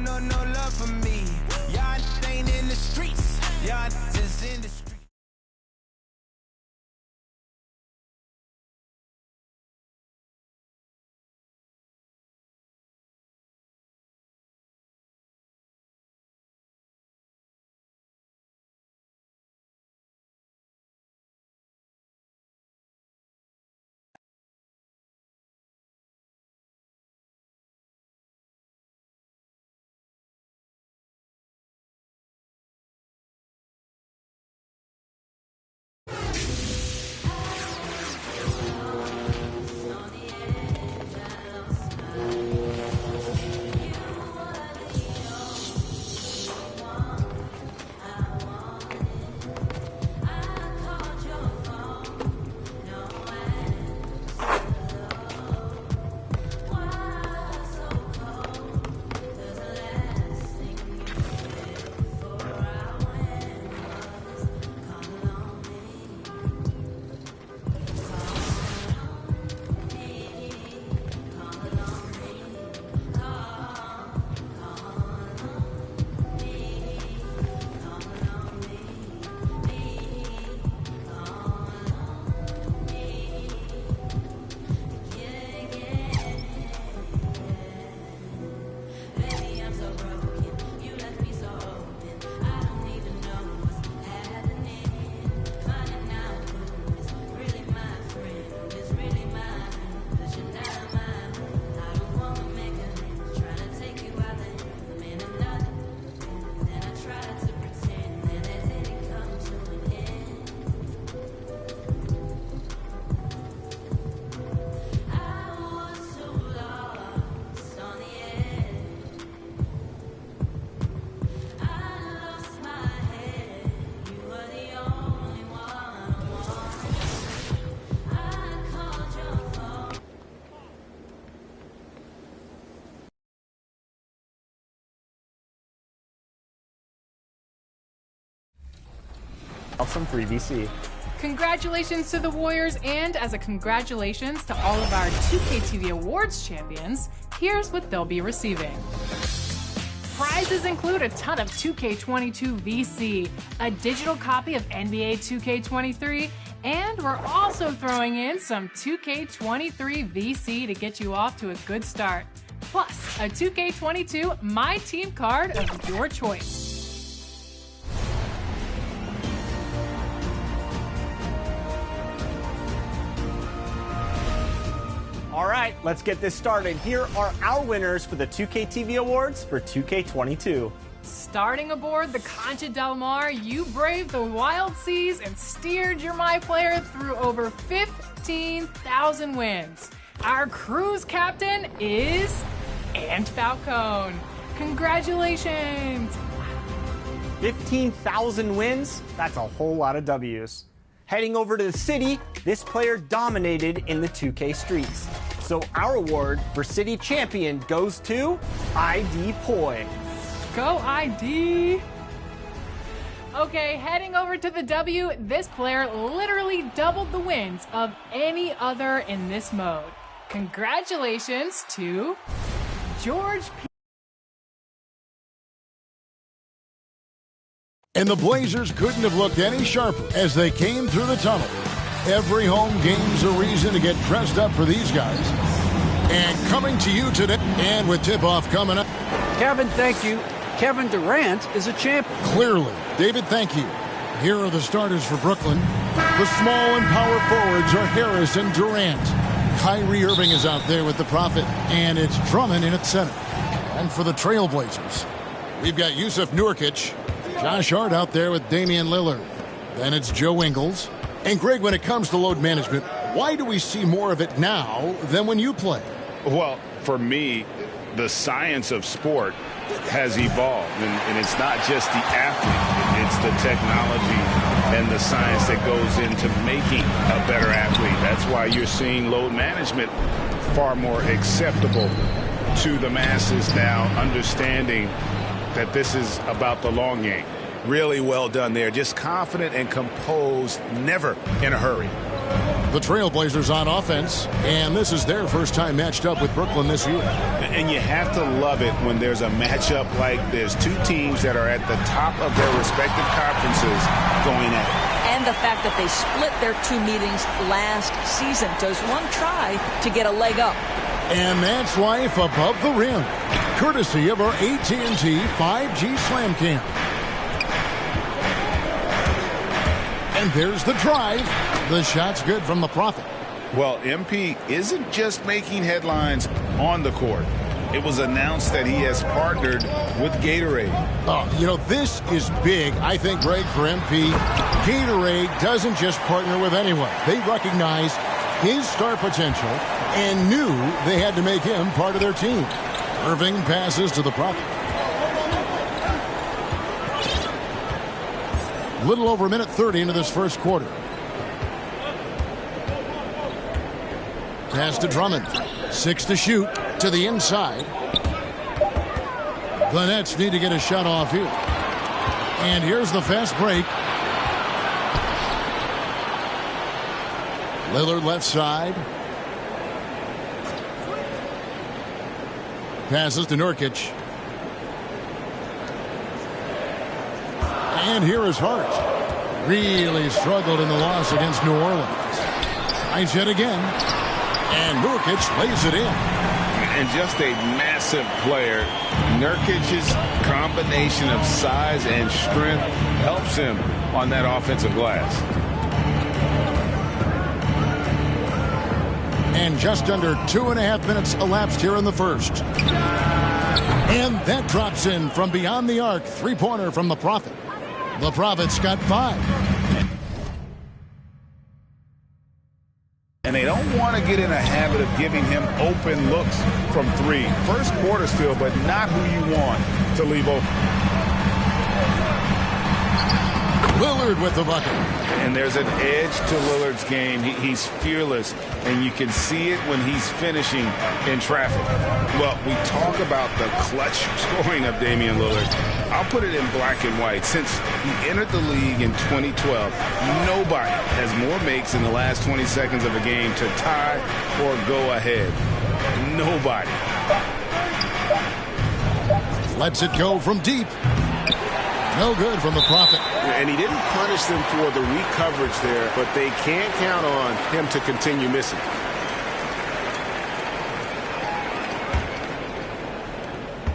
no love for me. Y'all ain't in the streets. Y'all just in the streets. From 3VC. Congratulations to the Warriors, and as a congratulations to all of our 2K TV Awards champions, here's what they'll be receiving. Prizes include a ton of 2K22 VC, a digital copy of NBA 2K23, and we're also throwing in some 2K23 VC to get you off to a good start. Plus, a 2K22 My Team card of your choice. All right, let's get this started. Here are our winners for the 2K TV Awards for 2K22. Starting aboard the Concha Del Mar, you braved the wild seas and steered your My Player through over 15,000 wins. Our cruise captain is Ant Falcone. Congratulations! 15,000 wins? That's a whole lot of W's. Heading over to the city, this player dominated in the 2K streets. So our award for city champion goes to ID Poi. Go ID! Okay, heading over to the W, this player literally doubled the wins of any other in this mode. Congratulations to George P. And the Blazers couldn't have looked any sharper as they came through the tunnel. Every home game's a reason to get dressed up for these guys. And coming to you today, and with tip-off coming up. Kevin, thank you. Kevin Durant is a champ. Clearly. David, thank you. Here are the starters for Brooklyn. The small and power forwards are Harris and Durant. Kyrie Irving is out there with the Prophet, and it's Drummond in at center. And for the Trailblazers, we've got Yusuf Nurkic, Josh Hart out there with Damian Lillard. Then it's Joe Ingles. And Greg, when it comes to load management, why do we see more of it now than when you play? Well, for me, the science of sport has evolved. And it's not just the athlete. It's the technology and the science that goes into making a better athlete. That's why you're seeing load management far more acceptable to the masses now, understanding that this is about the long game. Really well done there. Just confident and composed, never in a hurry. The Trailblazers on offense, and this is their first time matched up with Brooklyn this year. And you have to love it when there's a matchup like this. Two teams that are at the top of their respective conferences going at it. And the fact that they split their two meetings last season. Does one try to get a leg up? And that's Life Above the Rim, courtesy of our AT&T 5G Slam Cam. And there's the drive. The shot's good from the Prophet. Well, MP isn't just making headlines on the court. It was announced that he has partnered with Gatorade. This is big, I think, Greg, for MP. Gatorade doesn't just partner with anyone. They recognize his star potential and knew they had to make him part of their team. Irving passes to the Prophet. Little over a minute 30 into this first quarter. Pass to Drummond. 6 to shoot to the inside. The Nets need to get a shot off here. And here's the fast break. Lillard left side. Passes to Nurkic. And here is Hart. Really struggled in the loss against New Orleans. Nice hit again. And Nurkic lays it in. And just a massive player. Nurkic's combination of size and strength helps him on that offensive glass. And just under 2.5 minutes elapsed here in the first. And that drops in from beyond the arc. Three-pointer from the Prophet. The Prophet's got 5. And they don't want to get in a habit of giving him open looks from 3. First quarter still, but not who you want to leave open. Lillard with the bucket. And there's an edge to Lillard's game. He's fearless, and you can see it when he's finishing in traffic. Well, we talk about the clutch scoring of Damian Lillard. I'll put it in black and white. Since he entered the league in 2012, nobody has more makes in the last 20 seconds of a game to tie or go ahead. Nobody. Lets it go from deep. No good from the Prophet. And he didn't punish them for the weak coverage there, but they can't count on him to continue missing.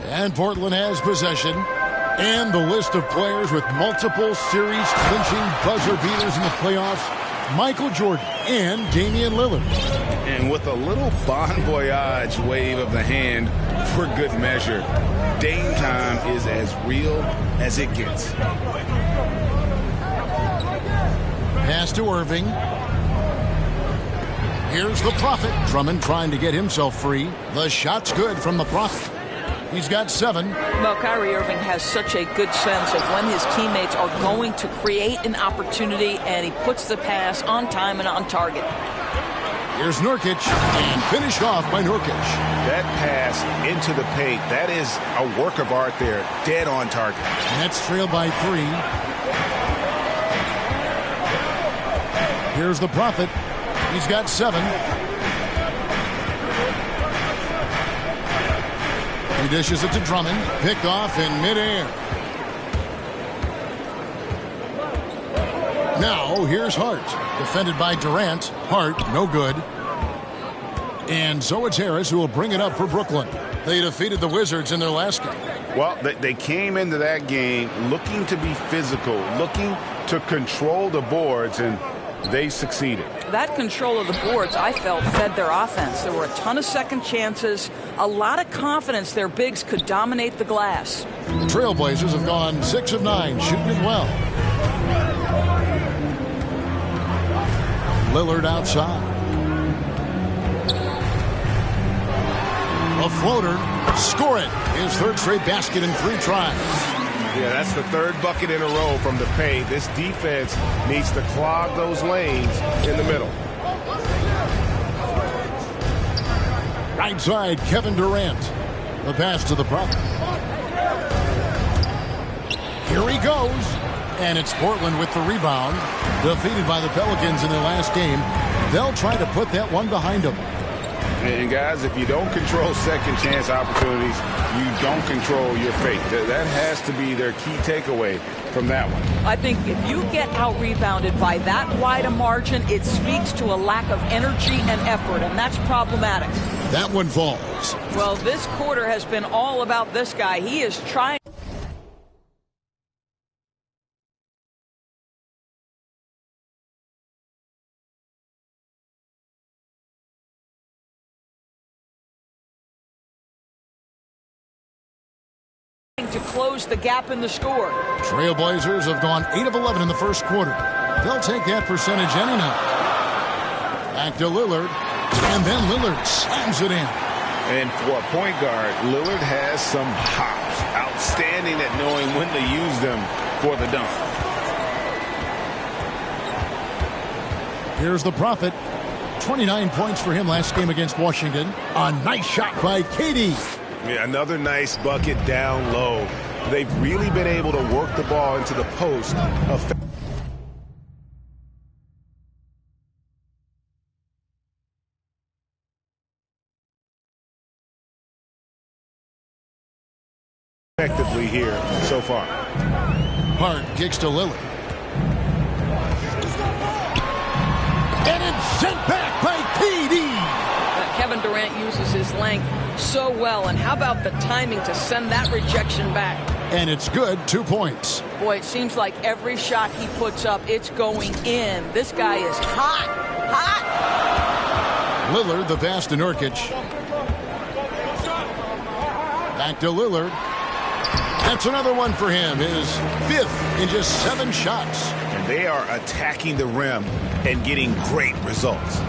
And Portland has possession. And the list of players with multiple series-clinching buzzer beaters in the playoffs, Michael Jordan and Damian Lillard. And with a little bon voyage wave of the hand for good measure, Dame time is as real as it gets. Pass to Irving. Here's the Prophet. Drummond trying to get himself free. The shot's good from the Prophet. He's got 7. Well, Kyrie Irving has such a good sense of when his teammates are going to create an opportunity, and he puts the pass on time and on target. Here's Nurkic, and finished off by Nurkic. That pass into the paint, that is a work of art there, dead on target. Nets trail by 3. Here's the Prophet. He's got 7. He dishes it to Drummond. Picked off in midair. Now, here's Hart. Defended by Durant. Hart, no good. And so it's Harris who will bring it up for Brooklyn. They defeated the Wizards in their last game. Well, they came into that game looking to be physical, looking to control the boards, and they succeeded. That control of the boards, I felt, fed their offense. There were a ton of second chances, a lot of confidence their bigs could dominate the glass. The Trailblazers have gone 6 of 9, shooting it well. Lillard outside. A floater. Score it. His third straight basket in 3 tries. Yeah, that's the 3rd bucket in a row from the paint. This defense needs to clog those lanes in the middle. Right side, Kevin Durant. The pass to the Prophet. Here he goes. And it's Portland with the rebound. Defeated by the Pelicans in their last game. They'll try to put that one behind them. And guys, if you don't control second chance opportunities, you don't control your fate. That has to be their key takeaway from that one. I think if you get out-rebounded by that wide a margin, it speaks to a lack of energy and effort, and that's problematic. That one falls. Well, this quarter has been all about this guy. He is trying. To close the gap in the score. Trailblazers have gone 8 of 11 in the first quarter. They'll take that percentage any night. Back to Lillard, and then Lillard slams it in. And for a point guard, Lillard has some hops. Outstanding at knowing when to use them for the dunk. Here's the Prophet. 29 points for him last game against Washington. A nice shot by KD. Yeah, another nice bucket down low. They've really been able to work the ball into the post. Effectively here so far. Hart kicks to Lillard. And it's sent back by KD. Kevin Durant uses his length so well, and how about the timing to send that rejection back? And it's good, 2 points. Boy, it seems like every shot he puts up, it's going in. This guy is hot, hot. Lillard, the pass to Nurkic. Back to Lillard. That's another one for him, his 5th in just 7 shots. And they are attacking the rim and getting great results.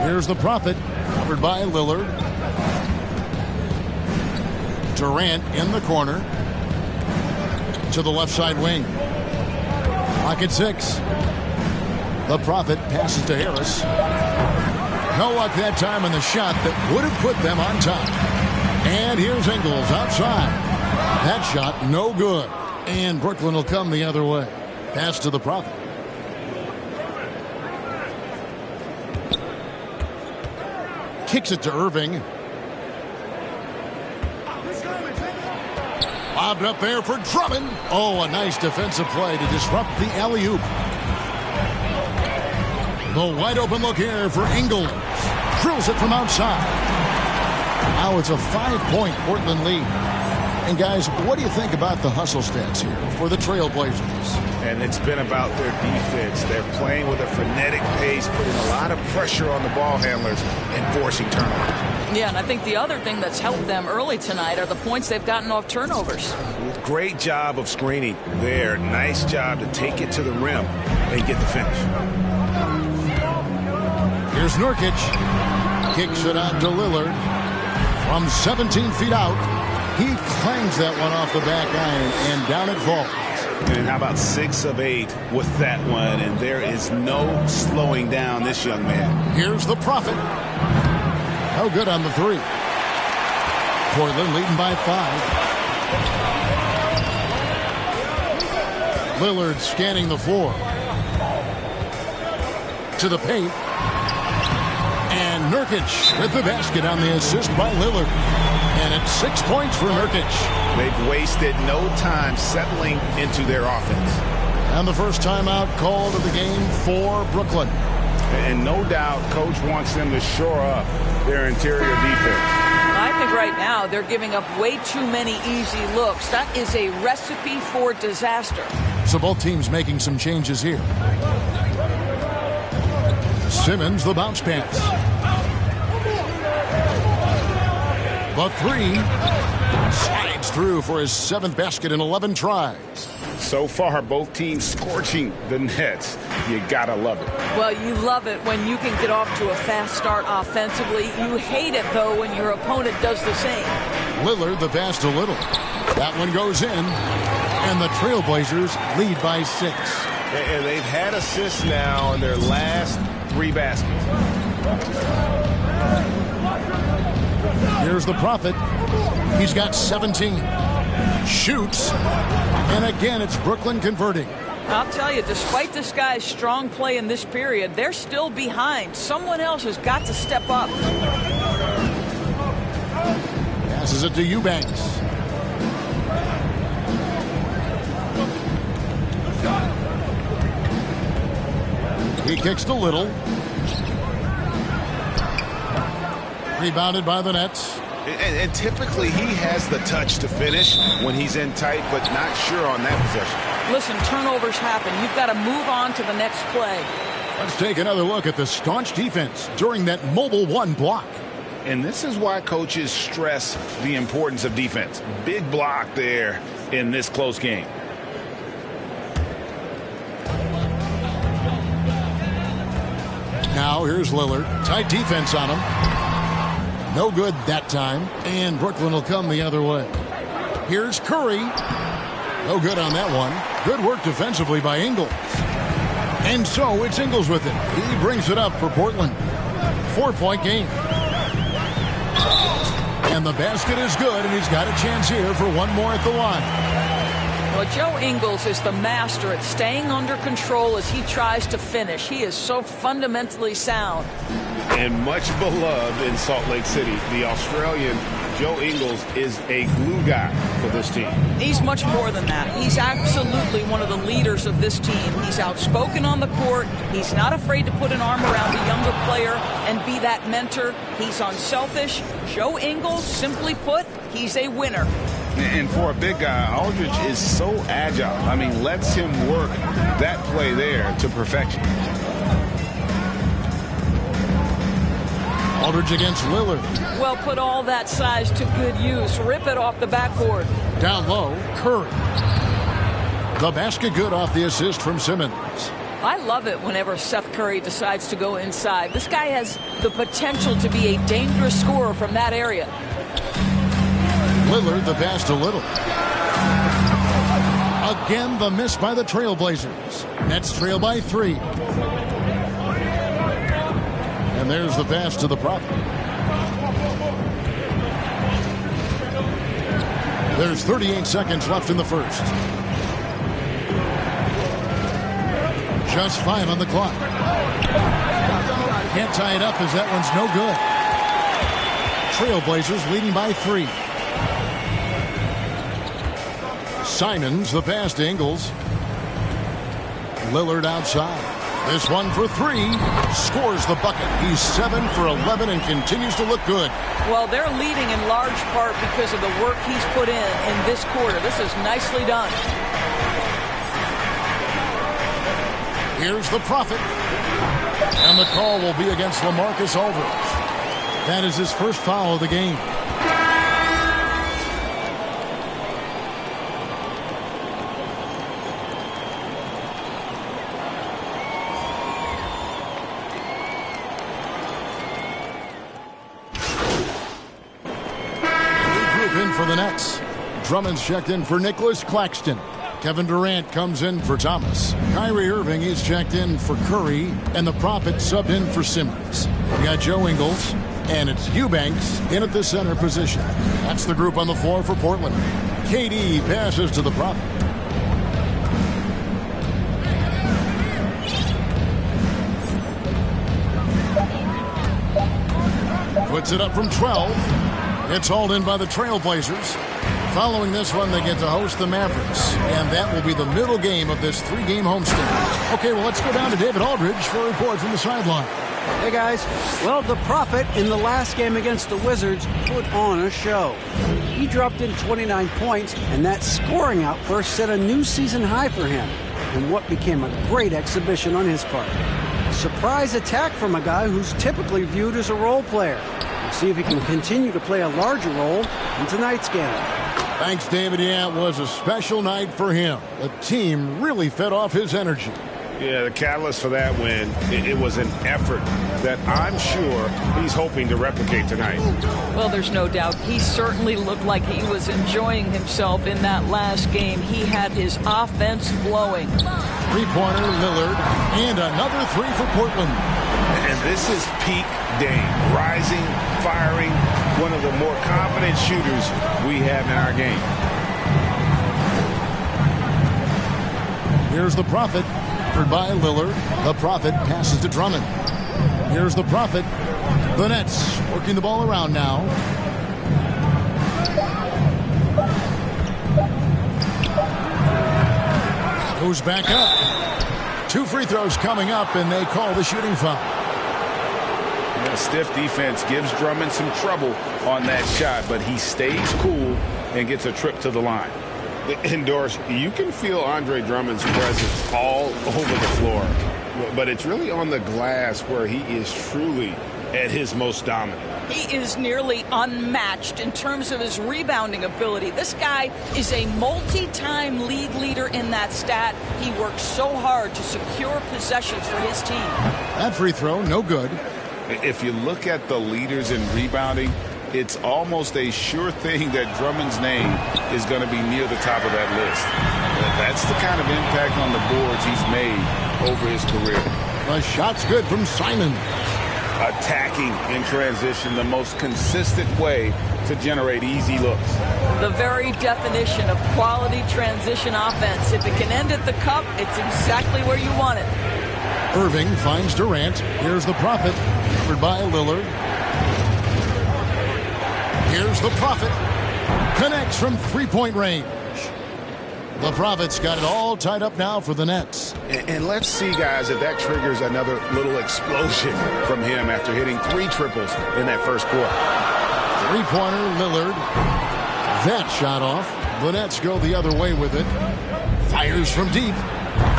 Here's the Prophet, covered by Lillard. Durant in the corner. To the left side wing. Pocket 6. The Prophet passes to Harris. No luck that time on the shot that would have put them on top. And here's Ingles outside. That shot no good. And Brooklyn will come the other way. Pass to the Prophet. Kicks it to Irving. Lobbed up there for Drummond. Oh, a nice defensive play to disrupt the alley-oop. The wide open look here for Ingles. Drills it from outside. Now it's a 5-point Portland lead. And guys, what do you think about the hustle stats here for the Trailblazers? And it's been about their defense. They're playing with a frenetic pace, putting a lot of pressure on the ball handlers and forcing turnovers. Yeah, and I think the other thing that's helped them early tonight are the points they've gotten off turnovers. Great job of screening there. Nice job to take it to the rim and get the finish. Here's Nurkic. Kicks it out to Lillard. From 17 feet out, he clangs that one off the back iron, and down it falls. And how about 6 of 8 with that one? And there is no slowing down this young man. Here's the Prophet. No good on the 3. Portland leading by 5. Lillard scanning the floor. To the paint. And Nurkic with the basket on the assist by Lillard. And it's 6 points for Nurkic. They've wasted no time settling into their offense. And the first timeout called of the game for Brooklyn. And no doubt Coach wants them to shore up their interior defense. I think right now they're giving up way too many easy looks. That is a recipe for disaster. So both teams making some changes here. Simmons, the bounce pass. The 3 slides through for his 7th basket in 11 tries. So far, both teams scorching the Nets. You gotta love it. Well, you love it when you can get off to a fast start offensively. You hate it, though, when your opponent does the same. Lillard, the pass to Little. That one goes in, and the Trailblazers lead by 6. And they've had assists now in their last 3 baskets. Here's the Prophet. He's got 17. Shoots. And again, it's Brooklyn converting. I'll tell you, despite this guy's strong play in this period, they're still behind. Someone else has got to step up. Passes it to Eubanks. He kicks to Little. Rebounded by the Nets. And typically he has the touch to finish when he's in tight, but not sure on that possession. Listen, turnovers happen. You've got to move on to the next play. Let's take another look at the staunch defense during that mobile one block. And this is why coaches stress the importance of defense. Big block there in this close game. Now here's Lillard. Tight defense on him. No good that time. And Brooklyn will come the other way. Here's Curry. No good on that one. Good work defensively by Ingles. And so it's Ingles with it. He brings it up for Portland. 4-point game. And the basket is good, and he's got a chance here for one more at the line. Well, Joe Ingles is the master at staying under control as he tries to finish. He is so fundamentally sound. And much beloved in Salt Lake City. The Australian Joe Ingles is a glue guy for this team. He's much more than that. He's absolutely one of the leaders of this team. He's outspoken on the court. He's not afraid to put an arm around a younger player and be that mentor. He's unselfish. Joe Ingles, simply put, he's a winner. And for a big guy, Aldridge is so agile. I mean, lets him work that play there to perfection. Aldridge against Lillard. Well, put all that size to good use. Rip it off the backboard. Down low, Curry. The basket good off the assist from Simmons. I love it whenever Seth Curry decides to go inside. This guy has the potential to be a dangerous scorer from that area. Lillard, the pass to Little. Again, the miss by the Trailblazers. Nets trail by 3. And there's the pass to the Prophet. There's 38 seconds left in the first. Just 5 on the clock. Can't tie it up as that one's no good. Trailblazers leading by 3. Simons, the pass to Ingles. Lillard outside. This one for 3. Scores the bucket. He's 7 for 11 and continues to look good. Well, they're leading in large part because of the work he's put in this quarter. This is nicely done. Here's the Prophet. And the call will be against LaMarcus Aldridge. That is his first foul of the game. For the Nets. Drummond's checked in for Nicholas Claxton. Kevin Durant comes in for Thomas. Kyrie Irving is checked in for Curry. And the Prophet subbed in for Simmons. We got Joe Ingles. And it's Eubanks in at the center position. That's the group on the floor for Portland. KD passes to the Prophet. Puts it up from 12. It's hauled in by the Trailblazers. Following this one, they get to host the Mavericks. And that will be the middle game of this 3-game homestand. Okay, well, let's go down to David Aldridge for a report from the sideline. Hey, guys. Well, the Prophet in the last game against the Wizards put on a show. He dropped in 29 points, and that scoring outburst set a new season high for him in what became a great exhibition on his part. A surprise attack from a guy who's typically viewed as a role player. See if he can continue to play a larger role in tonight's game. Thanks, David. Yeah, it was a special night for him. The team really fed off his energy. Yeah, the catalyst for that win, it was an effort that I'm sure he's hoping to replicate tonight. Well, there's no doubt. He certainly looked like he was enjoying himself in that last game. He had his offense flowing. Three-pointer, Lillard, and another 3 for Portland. And this is peak Dame. Rising, firing, one of the more confident shooters we have in our game. Here's the Prophet, covered by Lillard. The Prophet passes to Drummond. Here's the Prophet. The Nets working the ball around now. Goes back up. 2 free throws coming up, and they call the shooting foul. A stiff defense gives Drummond some trouble on that shot, but he stays cool and gets a trip to the line. Indoors, you can feel Andre Drummond's presence all over the floor, but it's really on the glass where he is truly at his most dominant. He is nearly unmatched in terms of his rebounding ability. This guy is a multi-time league leader in that stat. He works so hard to secure possessions for his team. That free throw, no good. If you look at the leaders in rebounding, it's almost a sure thing that Drummond's name is going to be near the top of that list. That's the kind of impact on the boards he's made over his career. The shot's good from Simon. Attacking in transition, the most consistent way to generate easy looks. The very definition of quality transition offense. If it can end at the cup, it's exactly where you want it. Irving finds Durant. Here's the Prophet, covered by Lillard. Here's the Prophet. Connects from three-point range. The Prophet's got it all tied up now for the Nets. And let's see, guys, if that triggers another little explosion from him after hitting 3 triples in that first quarter. Three-pointer, Lillard. That shot off. The Nets go the other way with it. Fires from deep.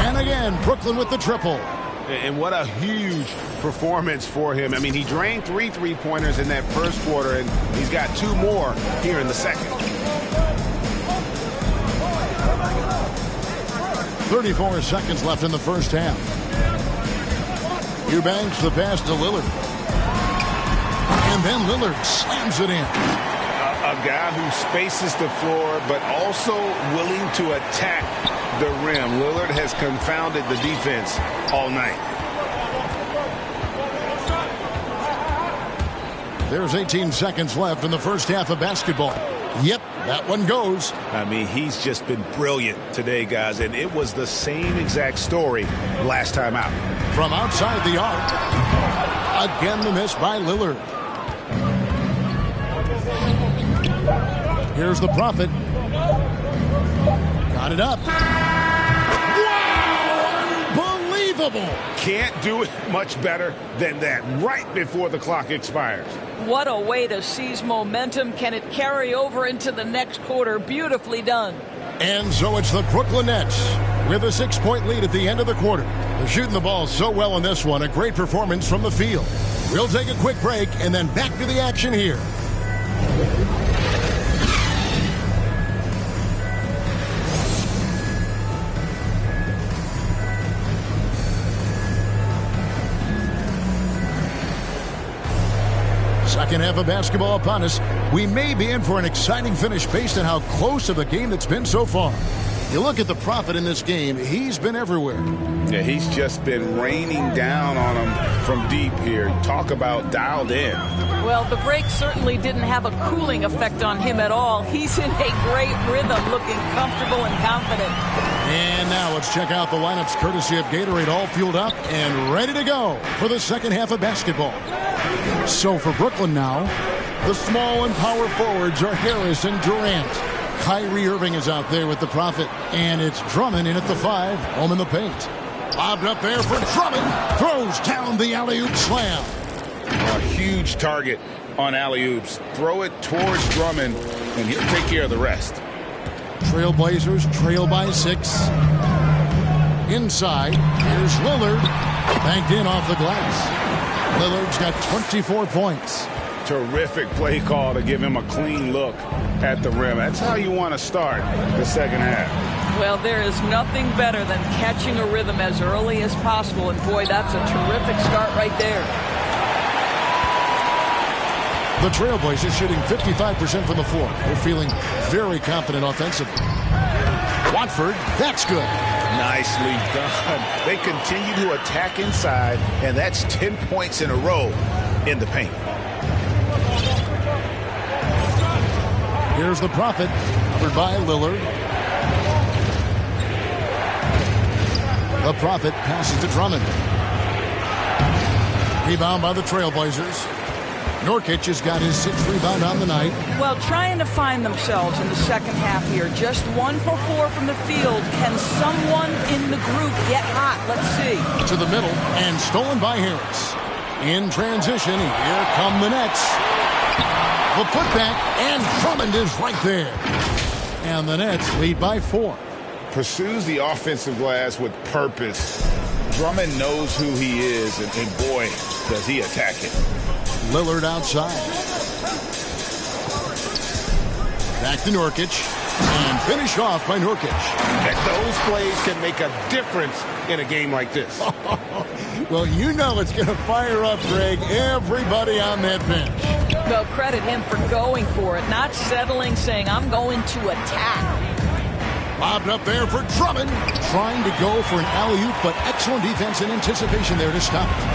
And again, Brooklyn with the triple. And what a huge performance for him. I mean, he drained 3 three-pointers in that first quarter, and he's got 2 more here in the second. 34 seconds left in the first half. Eubanks the pass to Lillard. And then Lillard slams it in. A guy who spaces the floor, but also willing to attack the rim. Lillard has confounded the defense all night. There's 18 seconds left in the first half of basketball. Yep, that one goes. I mean, he's just been brilliant today, guys, and it was the same exact story last time out. From outside the arc, again the miss by Lillard. Here's the Prophet. Got it up. Wow! Unbelievable! Can't do it much better than that right before the clock expires. What a way to seize momentum. Can it carry over into the next quarter? Beautifully done. And so it's the Brooklyn Nets with a 6-point lead at the end of the quarter. They're shooting the ball so well in this one. A great performance from the field. We'll take a quick break and then back to the action here. Second half of basketball upon us. We may be in for an exciting finish based on how close of a game that's been so far. You look at the Prophet in this game, he's been everywhere. Yeah, he's just been raining down on him from deep here. Talk about dialed in. Well, the break certainly didn't have a cooling effect on him at all. He's in a great rhythm, looking comfortable and confident. And now let's check out the lineups courtesy of Gatorade, all fueled up and ready to go for the second half of basketball. So for Brooklyn now, the small and power forwards are Harris and Durant. Kyrie Irving is out there with the Prophet, and it's Drummond in at the 5, home in the paint. Lobbed up there for Drummond, throws down the alley-oop slam. A huge target on alley-oops. Throw it towards Drummond, and he'll take care of the rest. Trailblazers trail by 6. Inside, here's Lillard, banked in off the glass. Lillard's got 24 points. Terrific play call to give him a clean look at the rim. That's how you want to start the second half. Well, there is nothing better than catching a rhythm as early as possible. And, boy, that's a terrific start right there. The Trailblazers shooting 55% from the floor. They're feeling very confident offensively. Watford, that's good. Nicely done. They continue to attack inside, and that's 10 points in a row in the paint. Here's the Prophet, covered by Lillard. The Prophet passes to Drummond. Rebound by the Trailblazers. Nurkic has got his 6th rebound on the night. Well, trying to find themselves in the second half here. Just 1 for 4 from the field. Can someone in the group get hot? Let's see. To the middle and stolen by Harris. In transition, here come the Nets. The putback, and Drummond is right there. And the Nets lead by 4. Pursues the offensive glass with purpose. Drummond knows who he is, and boy, does he attack it. Lillard outside. Back to Nurkic. And finished off by Nurkic. And those plays can make a difference in a game like this. Well, you know it's going to fire up, Greg, everybody on that bench. Well, credit him for going for it, not settling, saying, I'm going to attack. Lobbed up there for Drummond. Trying to go for an alley-oop, but excellent defense and anticipation there to stop it.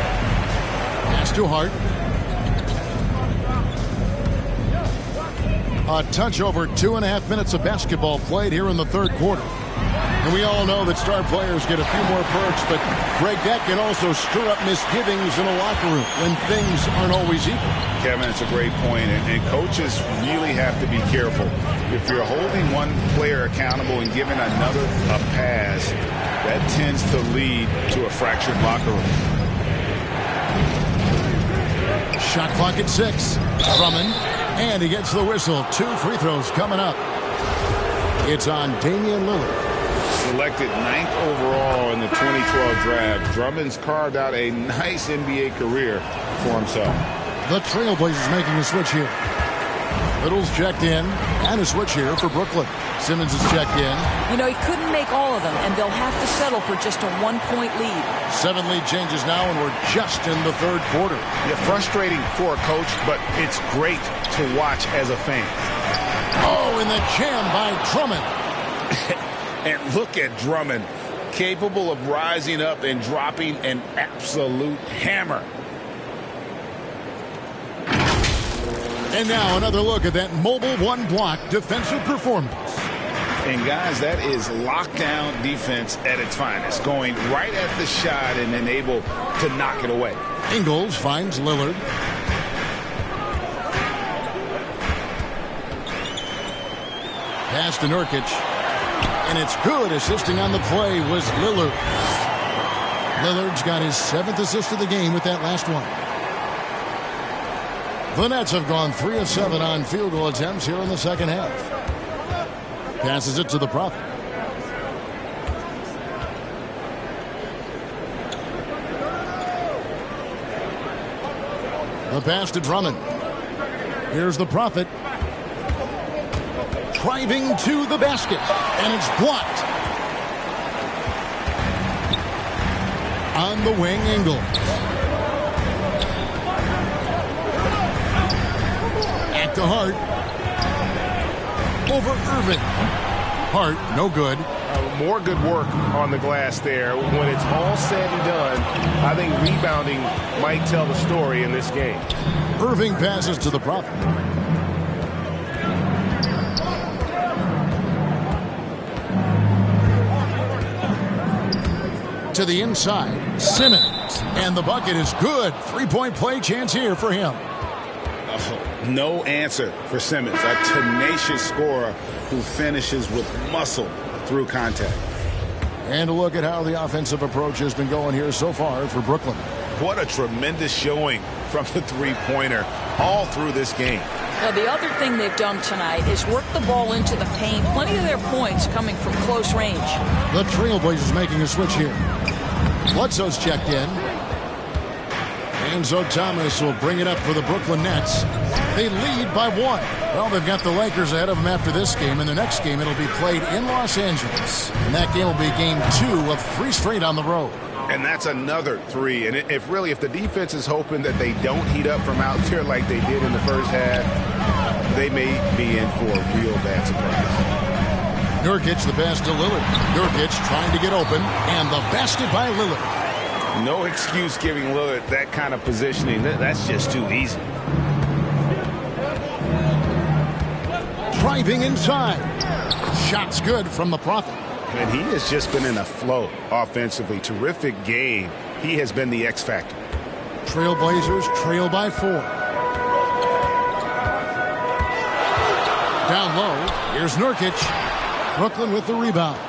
Pass to Hart. A touch over 2.5 minutes of basketball played here in the third quarter. And we all know that star players get a few more perks, but Greg, that can also stir up misgivings in a locker room when things aren't always equal. Kevin, it's a great point, and coaches really have to be careful. If you're holding one player accountable and giving another a pass, that tends to lead to a fractured locker room. Shot clock at 6. Drummond. And he gets the whistle. 2 free throws coming up. It's on Damian Lillard. Selected 9th overall in the 2012 draft, Drummond's carved out a nice NBA career for himself. The Trailblazers making a switch here. Little's checked in, and a switch here for Brooklyn. Simmons is checked in. You know, he couldn't make all of them, and they'll have to settle for just a 1-point lead. 7 lead changes now, and we're just in the third quarter. Yeah, frustrating for a coach, but it's great to watch as a fan. Oh, and the jam by Drummond. And look at Drummond, capable of rising up and dropping an absolute hammer. And now another look at that mobile one-block defensive performance. And guys, that is lockdown defense at its finest, going right at the shot and then able to knock it away. Ingles finds Lillard. Pass to Nurkic. And it's good. Assisting on the play was Lillard. Lillard's got his 7th assist of the game with that last one. The Nets have gone 3 of 7 on field goal attempts here in the second half. Passes it to the Prophet. The pass to Drummond. Here's the Prophet. Driving to the basket. And it's blocked. On the wing, Ingles. Back to Hart. Over Irving. Hart, no good. More good work on the glass there. When it's all said and done, I think rebounding might tell the story in this game. Irving passes to the Prophet. To the inside, Simmons. And the bucket is good. 3-point play chance here for him. No answer for Simmons, a tenacious scorer who finishes with muscle through contact. And a look at how the offensive approach has been going here so far for Brooklyn. What a tremendous showing from the three-pointer all through this game. Now, the other thing they've done tonight is work the ball into the paint. Plenty of their points coming from close range. The Trailblazers making a switch here. Bledsoe's checked in. Enzo Thomas will bring it up for the Brooklyn Nets. They lead by 1. Well, they've got the Lakers ahead of them after this game. In the next game, it'll be played in Los Angeles. And that game will be game 2 of 3 straight on the road. And that's another 3. And if the defense is hoping that they don't heat up from out there like they did in the first half, they may be in for a real bad surprise. Nurkic the pass to Lillard. Nurkic trying to get open, and the basket by Lillard. No excuse giving Lillard that kind of positioning. That's just too easy. Driving inside. Shot's good from the Prophet. And he has just been in a flow offensively. Terrific game. He has been the X factor. Trailblazers trail by 4. Down low, here's Nurkic. Brooklyn with the rebound.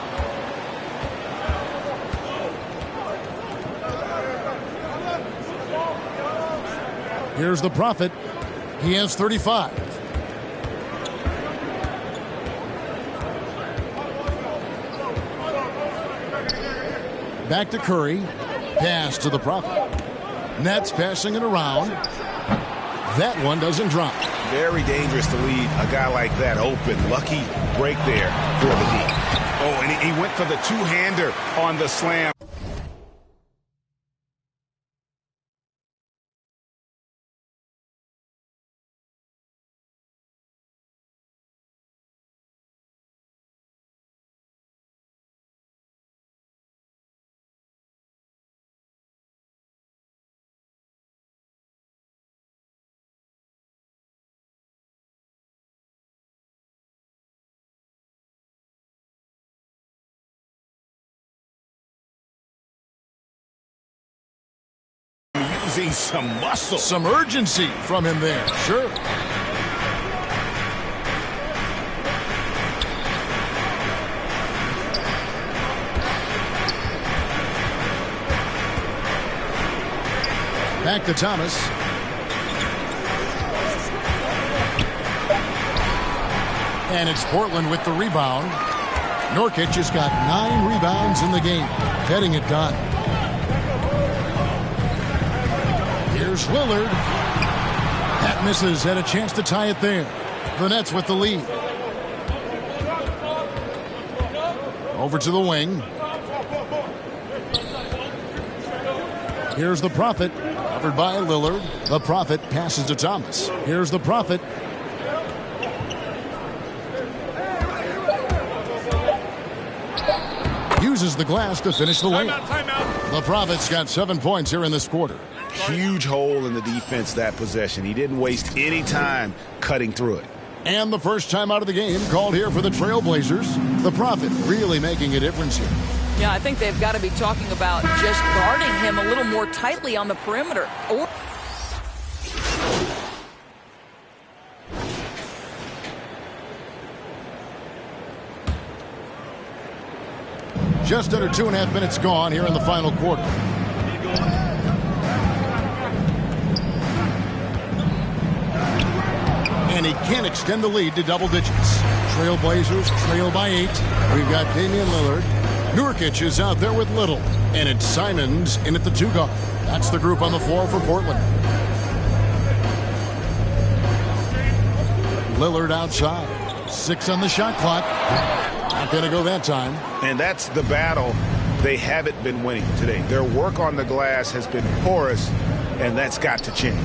Here's the Prophet. He has 35. Back to Curry. Pass to the Prophet. Nets passing it around. That one doesn't drop. Very dangerous to leave a guy like that open. Lucky break there for the D. Oh, and he went for the two-hander on the slam. Using some muscle. Some urgency from him there. Sure. Back to Thomas. And it's Portland with the rebound. Nurkic has got 9 rebounds in the game, getting it done. Here's Lillard. That misses. Had a chance to tie it there. The Nets with the lead. Over to the wing. Here's the Prophet. Covered by Lillard. The Prophet passes to Thomas. Here's the Prophet. Uses the glass to finish the layup. The Prophet's got 7 points here in this quarter. Huge hole in the defense that possession. He didn't waste any time cutting through it. And the first time out of the game called here for the Trailblazers. The Prophet really making a difference here. Yeah, I think they've got to be talking about just guarding him a little more tightly on the perimeter. Or just under 2.5 minutes gone here in the final quarter. And he can't extend the lead to double digits. Trailblazers trail by 8. We've got Damian Lillard. Nurkic is out there with Little. And it's Simons in at the 2 guard. That's the group on the floor for Portland. Lillard outside. 6 on the shot clock. Not going to go that time. And that's the battle they haven't been winning today. Their work on the glass has been porous, and that's got to change.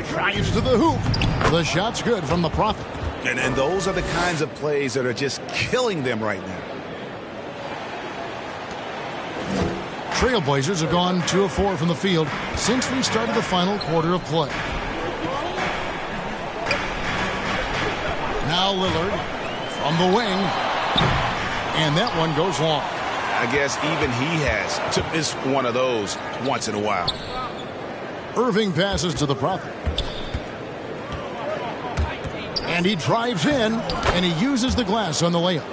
Drives to the hoop. The shot's good from the Prophet. And those are the kinds of plays that are just killing them right now. Trailblazers have gone 2 of 4 from the field since we started the final quarter of play. Now Lillard from the wing. And that one goes long. I guess even he has to miss one of those once in a while. Irving passes to the Prophet. And he drives in, and he uses the glass on the layup.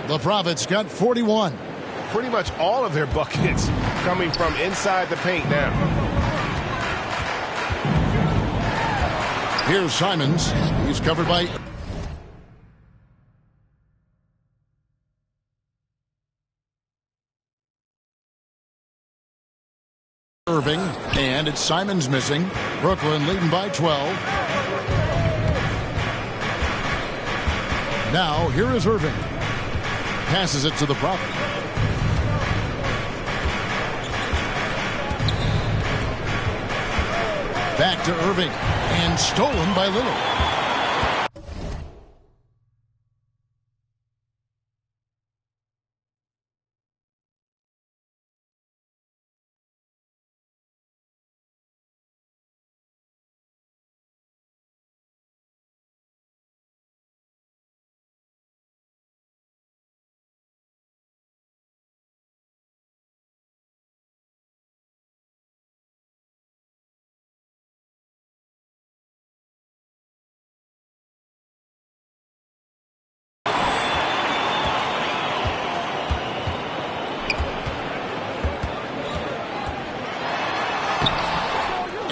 The Prophet's got 41. Pretty much all of their buckets coming from inside the paint now. Here's Simons. He's covered by Irving, and it's Simons missing. Brooklyn leading by 12. Now, here is Irving. Passes it to the Prophet. Back to Irving, and stolen by Lillard.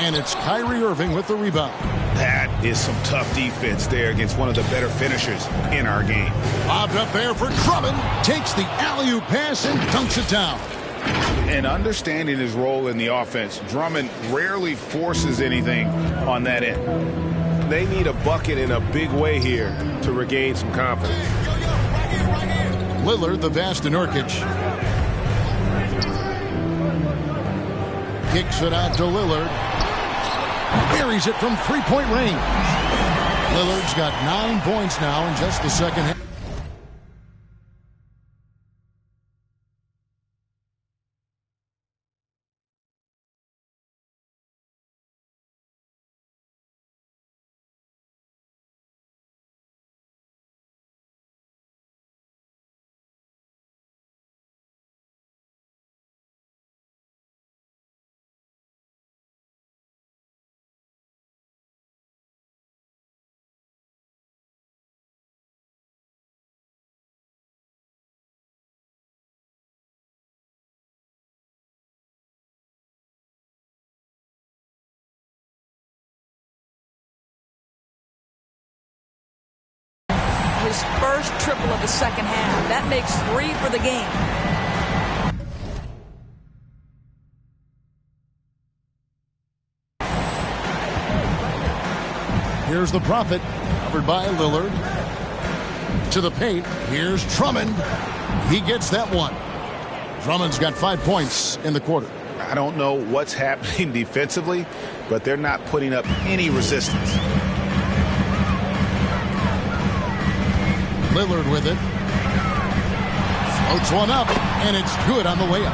And it's Kyrie Irving with the rebound. That is some tough defense there against one of the better finishers in our game. Lobbed up there for Drummond. Takes the alley-oop pass and dunks it down. And understanding his role in the offense, Drummond rarely forces anything on that end. They need a bucket in a big way here to regain some confidence. Lillard, the pass to Nurkic. Kicks it out to Lillard. Buries it from three-point range. Lillard's got 9 points now in just the second half. His first triple of the second half. That makes 3 for the game. Here's the Prophet, covered by Lillard. To the paint, here's Drummond. He gets that one. Drummond's got 5 points in the quarter. I don't know what's happening defensively, but they're not putting up any resistance. Lillard with it. Floats one up, and it's good on the way up.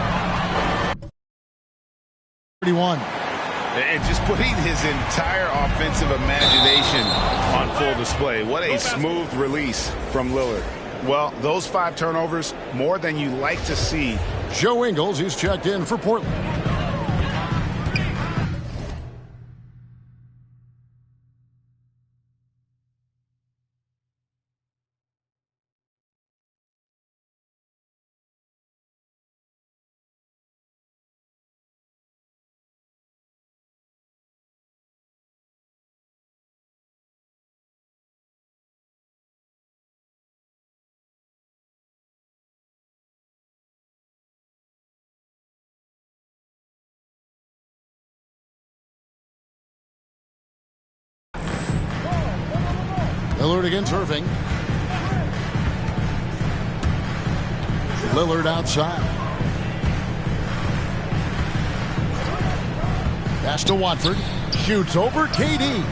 31. And just putting his entire offensive imagination on full display. What a smooth release from Lillard. Well, those 5 turnovers, more than you like to see. Joe Ingles, he's checked in for Portland. Lillard against Irving. Lillard outside. Pass to Watford. Shoots over KD.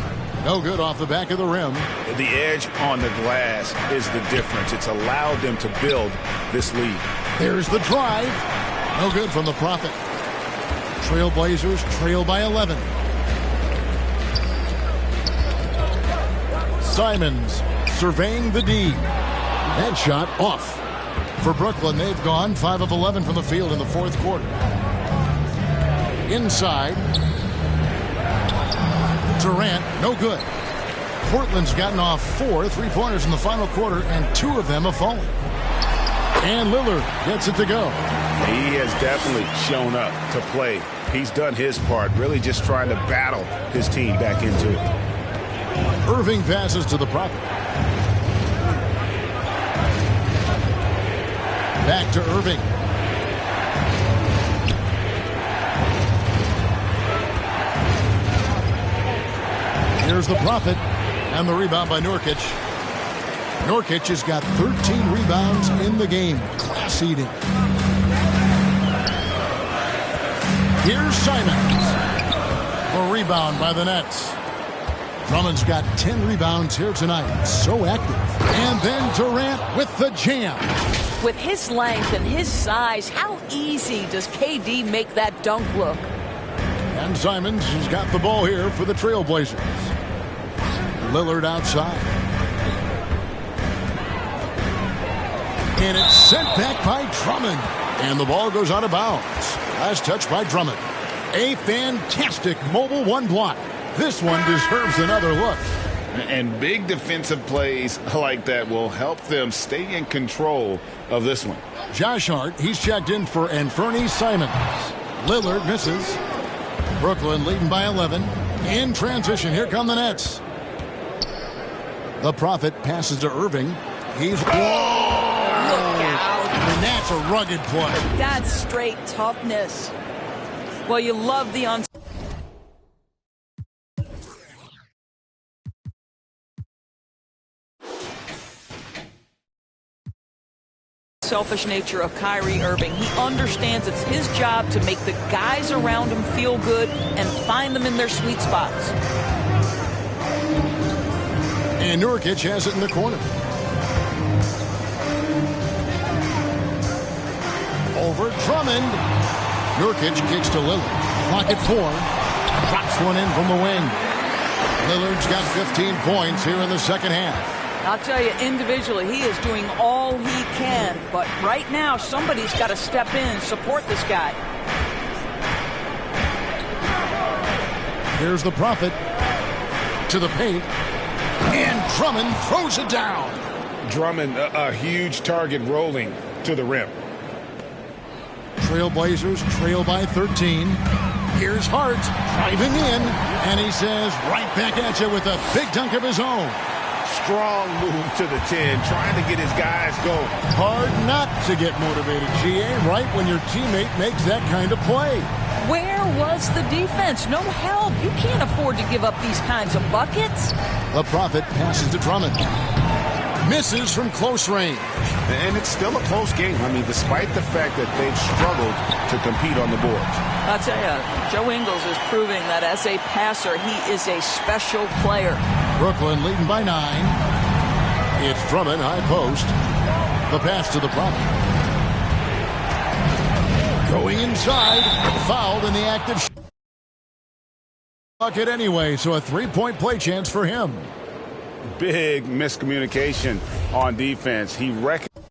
No good off the back of the rim. The edge on the glass is the difference. It's allowed them to build this lead. There's the drive. No good from the Prophet. Trailblazers trail by 11. Simons surveying the D. That shot off. For Brooklyn, they've gone 5 of 11 from the field in the fourth quarter. Inside. Durant, no good. Portland's gotten off 4 3-pointers in the final quarter, and 2 of them have fallen. And Lillard gets it to go. He has definitely shown up to play. He's done his part, really just trying to battle his team back into it. Irving passes to the Prophet. Back to Irving. Here's the Prophet, and the rebound by Nurkic. Nurkic has got 13 rebounds in the game. Class eating. Here's Simons. A rebound by the Nets. Drummond's got 10 rebounds here tonight. So active. And then Durant with the jam. With his length and his size, how easy does KD make that dunk look? And Simons has got the ball here for the Trailblazers. Lillard outside. And it's sent back by Drummond. And the ball goes out of bounds. Last touch by Drummond. A fantastic mobile 1 block. This one deserves another look. And big defensive plays like that will help them stay in control of this one. Josh Hart, he's checked in for Anthony Simons. Lillard misses. Brooklyn leading by 11. In transition, here come the Nets. The Prophet passes to Irving. He's... Look out. And that's a rugged play. That's straight toughness. Well, you love the selfish nature of Kyrie Irving. He understands it's his job to make the guys around him feel good and find them in their sweet spots. And Nurkic has it in the corner. Over Drummond. Nurkic kicks to Lillard. Clock at 4. Drops one in from the wing. Lillard's got 15 points here in the second half. I'll tell you, individually, he is doing all he can. But right now, somebody's got to step in and support this guy. Here's the Prophet to the paint. And Drummond throws it down. Drummond, a huge target rolling to the rim. Trailblazers trail by 13. Here's Hart driving in. And he says, right back at you with a big dunk of his own. Strong move to the 10, trying to get his guys going. Hard not to get motivated, GA, right when your teammate makes that kind of play. Where was the defense? No help. You can't afford to give up these kinds of buckets. The Prophet passes to Drummond. Misses from close range. And it's still a close game. I mean, despite the fact that they've struggled to compete on the boards. I'll tell you, Joe Ingles is proving that as a passer, he is a special player. Brooklyn leading by 9. It's Drummond, high post. The pass to the Prophet. Going inside. Fouled in the act of bucket anyway, so a three-point play chance for him. Big miscommunication on defense. He recognizes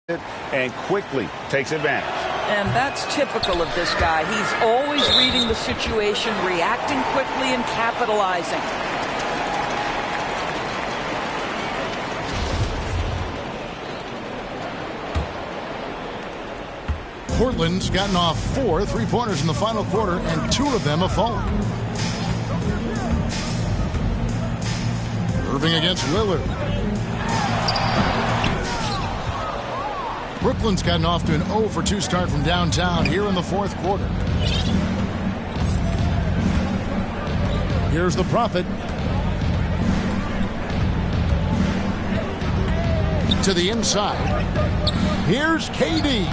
it and quickly takes advantage. And that's typical of this guy. He's always reading the situation, reacting quickly, and capitalizing. Portland's gotten off 4 3-pointers in the final quarter, and 2 of them have fallen. Irving against Lillard. Brooklyn's gotten off to an 0-for-2 start from downtown here in the fourth quarter. Here's the Prophet. To the inside. Here's KD.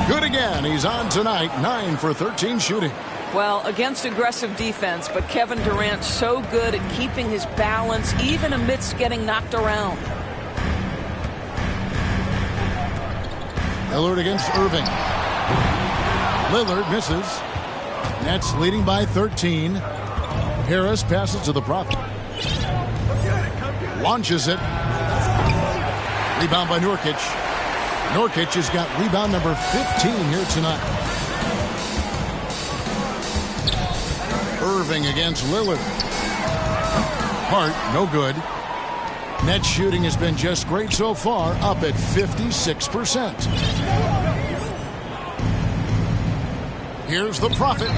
Good again. He's on tonight. 9 for 13 shooting. Well, against aggressive defense, but Kevin Durant so good at keeping his balance even amidst getting knocked around. Lillard against Irving. Lillard misses. Nets leading by 13. Harris passes to the Prophet. Launches it. Rebound by Nurkic. Nurkic has got rebound number 15 here tonight. Irving against Lillard. Hart, no good. Net shooting has been just great so far, up at 56%. Here's the Prophet.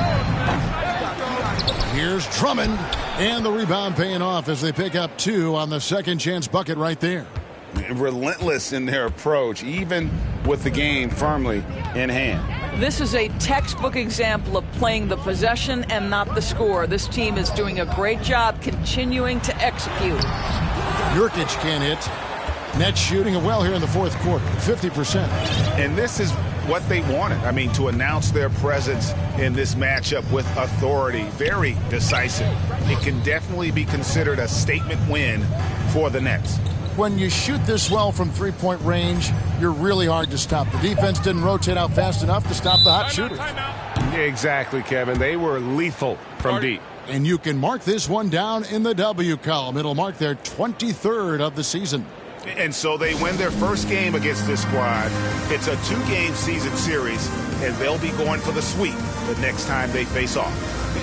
Here's Drummond. And the rebound paying off as they pick up 2 on the second chance bucket right there. Relentless in their approach, even with the game firmly in hand. This is a textbook example of playing the possession and not the score. This team is doing a great job continuing to execute. Nurkic can't hit. Net shooting well here in the fourth quarter, 50%. And this is what they wanted. I mean, to announce their presence in this matchup with authority. Very decisive. It can definitely be considered a statement win for the Nets. When you shoot this well from three-point range, you're really hard to stop. The defense didn't rotate out fast enough to stop the hot shooters. Exactly, Kevin. They were lethal from deep. And you can mark this one down in the W column. It'll mark their 23rd of the season. And so they win their first game against this squad. It's a 2-game season series, and they'll be going for the sweep the next time they face off.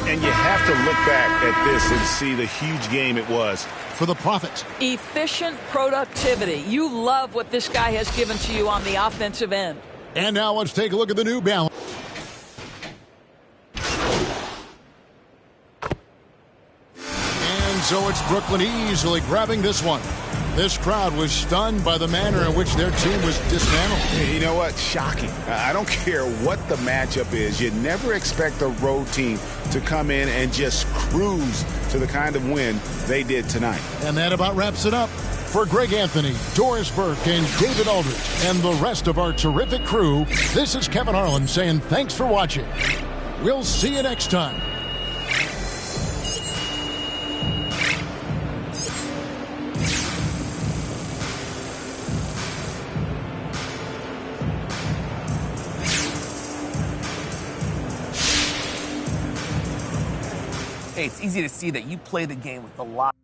And you have to look back at this and see the huge game it was for the Prophet. Efficient productivity. You love what this guy has given to you on the offensive end. And now let's take a look at the New Balance. So it's Brooklyn easily grabbing this one. This crowd was stunned by the manner in which their team was dismantled. You know what? Shocking. I don't care what the matchup is. You never expect a road team to come in and just cruise to the kind of win they did tonight. And that about wraps it up. For Greg Anthony, Doris Burke, and David Aldridge, and the rest of our terrific crew, this is Kevin Harlan saying thanks for watching. We'll see you next time. Hey, it's easy to see that you play the game with a lot.